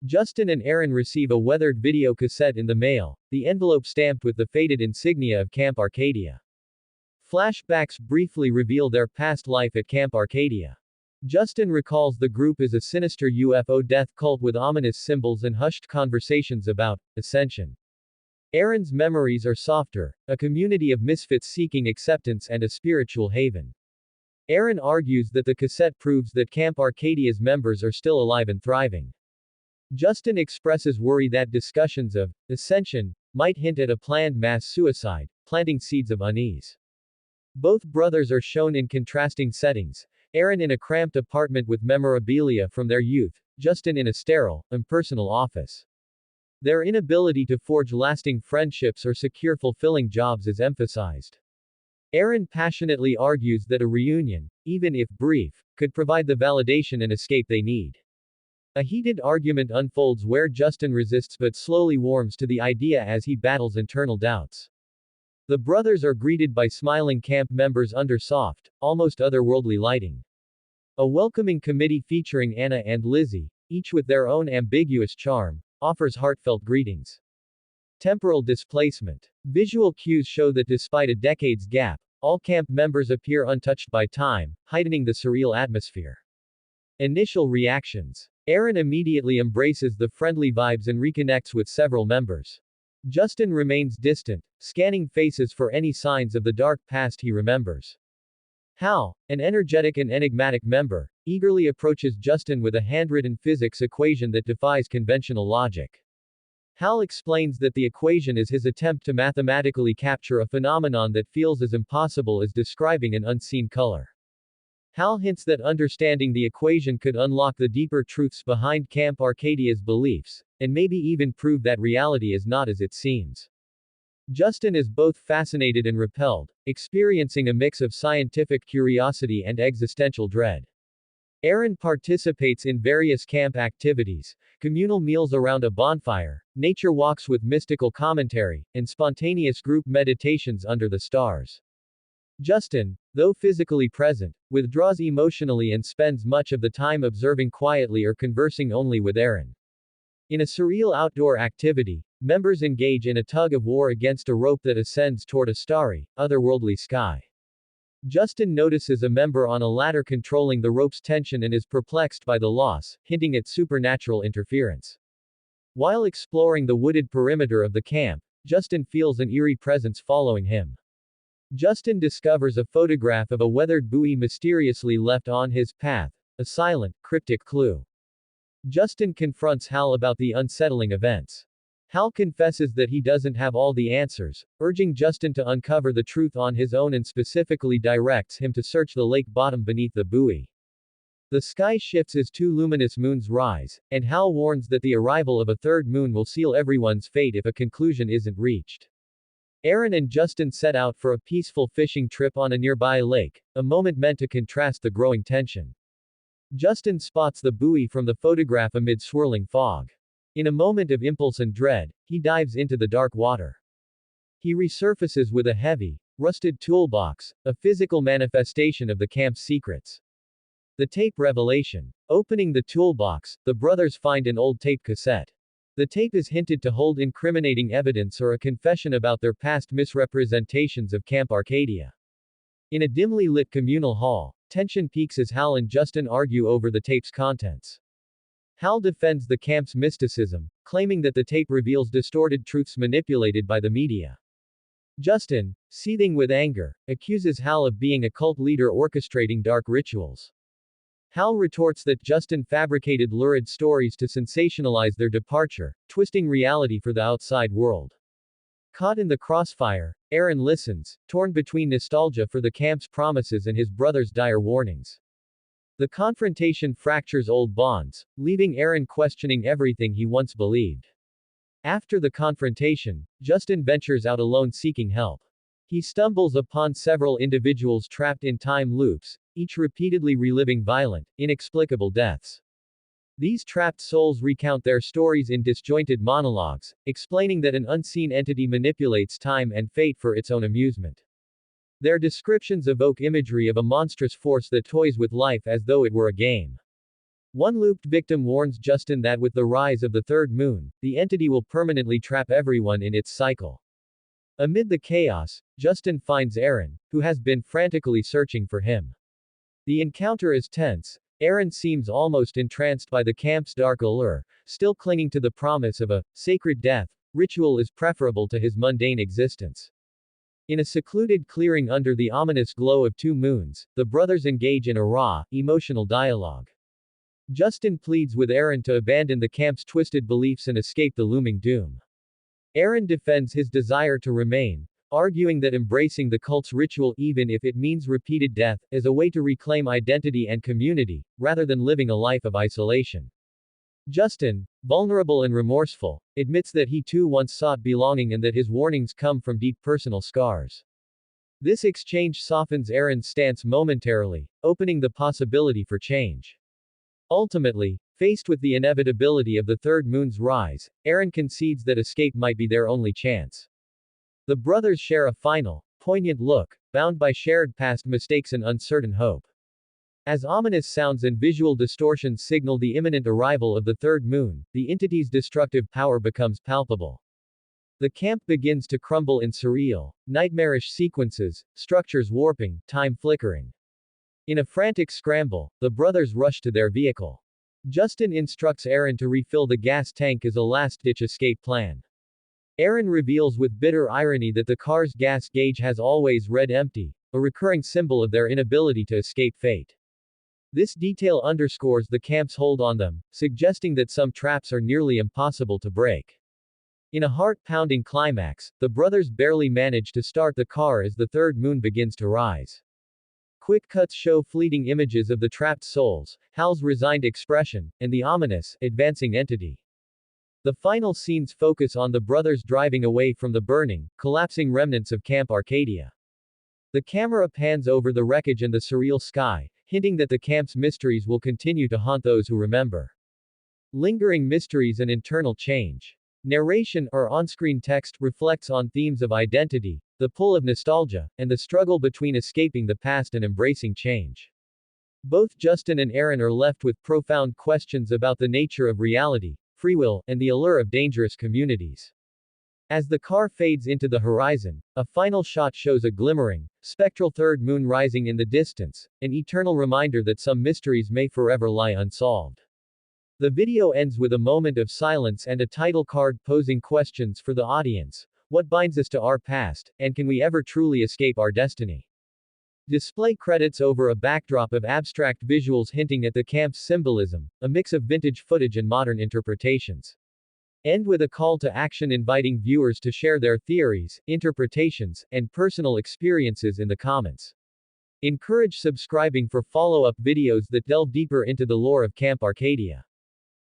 Justin and Aaron receive a weathered video cassette in the mail, the envelope stamped with the faded insignia of Camp Arcadia. Flashbacks briefly reveal their past life at Camp Arcadia. Justin recalls the group as a sinister UFO death cult with ominous symbols and hushed conversations about ascension. Aaron's memories are softer, a community of misfits seeking acceptance and a spiritual haven. Aaron argues that the cassette proves that Camp Arcadia's members are still alive and thriving. Justin expresses worry that discussions of ascension might hint at a planned mass suicide, planting seeds of unease. Both brothers are shown in contrasting settings, Aaron in a cramped apartment with memorabilia from their youth, Justin in a sterile, impersonal office. Their inability to forge lasting friendships or secure fulfilling jobs is emphasized. Aaron passionately argues that a reunion, even if brief, could provide the validation and escape they need. A heated argument unfolds where Justin resists but slowly warms to the idea as he battles internal doubts. The brothers are greeted by smiling camp members under soft, almost otherworldly lighting. A welcoming committee featuring Anna and Lizzie, each with their own ambiguous charm, offers heartfelt greetings. Temporal displacement. Visual cues show that despite a decade's gap, all camp members appear untouched by time, heightening the surreal atmosphere. Initial reactions. Aaron immediately embraces the friendly vibes and reconnects with several members. Justin remains distant, scanning faces for any signs of the dark past he remembers. Hal, an energetic and enigmatic member, eagerly approaches Justin with a handwritten physics equation that defies conventional logic. Hal explains that the equation is his attempt to mathematically capture a phenomenon that feels as impossible as describing an unseen color. Hal hints that understanding the equation could unlock the deeper truths behind Camp Arcadia's beliefs, and maybe even prove that reality is not as it seems. Justin is both fascinated and repelled, experiencing a mix of scientific curiosity and existential dread. Aaron participates in various camp activities, communal meals around a bonfire, nature walks with mystical commentary, and spontaneous group meditations under the stars. Justin, though physically present, withdraws emotionally and spends much of the time observing quietly or conversing only with Aaron. In a surreal outdoor activity, members engage in a tug-of-war against a rope that ascends toward a starry, otherworldly sky. Justin notices a member on a ladder controlling the rope's tension and is perplexed by the loss, hinting at supernatural interference. While exploring the wooded perimeter of the camp, Justin feels an eerie presence following him. Justin discovers a photograph of a weathered buoy mysteriously left on his path, a silent, cryptic clue. Justin confronts Hal about the unsettling events. Hal confesses that he doesn't have all the answers, urging Justin to uncover the truth on his own and specifically directs him to search the lake bottom beneath the buoy. The sky shifts as two luminous moons rise, and Hal warns that the arrival of a third moon will seal everyone's fate if a conclusion isn't reached. Aaron and Justin set out for a peaceful fishing trip on a nearby lake, a moment meant to contrast the growing tension. Justin spots the buoy from the photograph amid swirling fog. In a moment of impulse and dread, he dives into the dark water. He resurfaces with a heavy, rusted toolbox, a physical manifestation of the camp's secrets. The tape revelation. Opening the toolbox, the brothers find an old tape cassette. The tape is hinted to hold incriminating evidence or a confession about their past misrepresentations of Camp Arcadia. In a dimly lit communal hall, tension peaks as Hal and Justin argue over the tape's contents. Hal defends the camp's mysticism, claiming that the tape reveals distorted truths manipulated by the media. Justin, seething with anger, accuses Hal of being a cult leader orchestrating dark rituals. Hal retorts that Justin fabricated lurid stories to sensationalize their departure, twisting reality for the outside world. Caught in the crossfire, Aaron listens, torn between nostalgia for the camp's promises and his brother's dire warnings. The confrontation fractures old bonds, leaving Aaron questioning everything he once believed. After the confrontation, Justin ventures out alone seeking help. He stumbles upon several individuals trapped in time loops, each repeatedly reliving violent, inexplicable deaths. These trapped souls recount their stories in disjointed monologues, explaining that an unseen entity manipulates time and fate for its own amusement. Their descriptions evoke imagery of a monstrous force that toys with life as though it were a game. One looped victim warns Justin that with the rise of the third moon, the entity will permanently trap everyone in its cycle. Amid the chaos, Justin finds Aaron, who has been frantically searching for him. The encounter is tense. Aaron seems almost entranced by the camp's dark allure, still clinging to the promise of a sacred death ritual is preferable to his mundane existence. In a secluded clearing under the ominous glow of two moons, the brothers engage in a raw, emotional dialogue. Justin pleads with Aaron to abandon the camp's twisted beliefs and escape the looming doom. Aaron defends his desire to remain, arguing that embracing the cult's ritual even if it means repeated death, is a way to reclaim identity and community, rather than living a life of isolation. Justin, vulnerable and remorseful, admits that he too once sought belonging and that his warnings come from deep personal scars. This exchange softens Aaron's stance momentarily, opening the possibility for change. Ultimately, faced with the inevitability of the third moon's rise, Aaron concedes that escape might be their only chance. The brothers share a final, poignant look, bound by shared past mistakes and uncertain hope. As ominous sounds and visual distortions signal the imminent arrival of the third moon, the entity's destructive power becomes palpable. The camp begins to crumble in surreal, nightmarish sequences, structures warping, time flickering. In a frantic scramble, the brothers rush to their vehicle. Justin instructs Aaron to refill the gas tank as a last-ditch escape plan. Aaron reveals with bitter irony that the car's gas gauge has always read empty, a recurring symbol of their inability to escape fate. This detail underscores the camp's hold on them, suggesting that some traps are nearly impossible to break. In a heart-pounding climax, the brothers barely manage to start the car as the third moon begins to rise. Quick cuts show fleeting images of the trapped souls, Hal's resigned expression, and the ominous, advancing entity. The final scenes focus on the brothers driving away from the burning, collapsing remnants of Camp Arcadia. The camera pans over the wreckage and the surreal sky, hinting that the camp's mysteries will continue to haunt those who remember. Lingering mysteries and internal change. Narration, or on-screen text, reflects on themes of identity, the pull of nostalgia, and the struggle between escaping the past and embracing change. Both Justin and Aaron are left with profound questions about the nature of reality, free will, and the allure of dangerous communities. As the car fades into the horizon, a final shot shows a glimmering, spectral third moon rising in the distance, an eternal reminder that some mysteries may forever lie unsolved. The video ends with a moment of silence and a title card posing questions for the audience. What binds us to our past, and can we ever truly escape our destiny? Display credits over a backdrop of abstract visuals hinting at the camp's symbolism, a mix of vintage footage and modern interpretations. End with a call to action inviting viewers to share their theories, interpretations, and personal experiences in the comments. Encourage subscribing for follow-up videos that delve deeper into the lore of Camp Arcadia.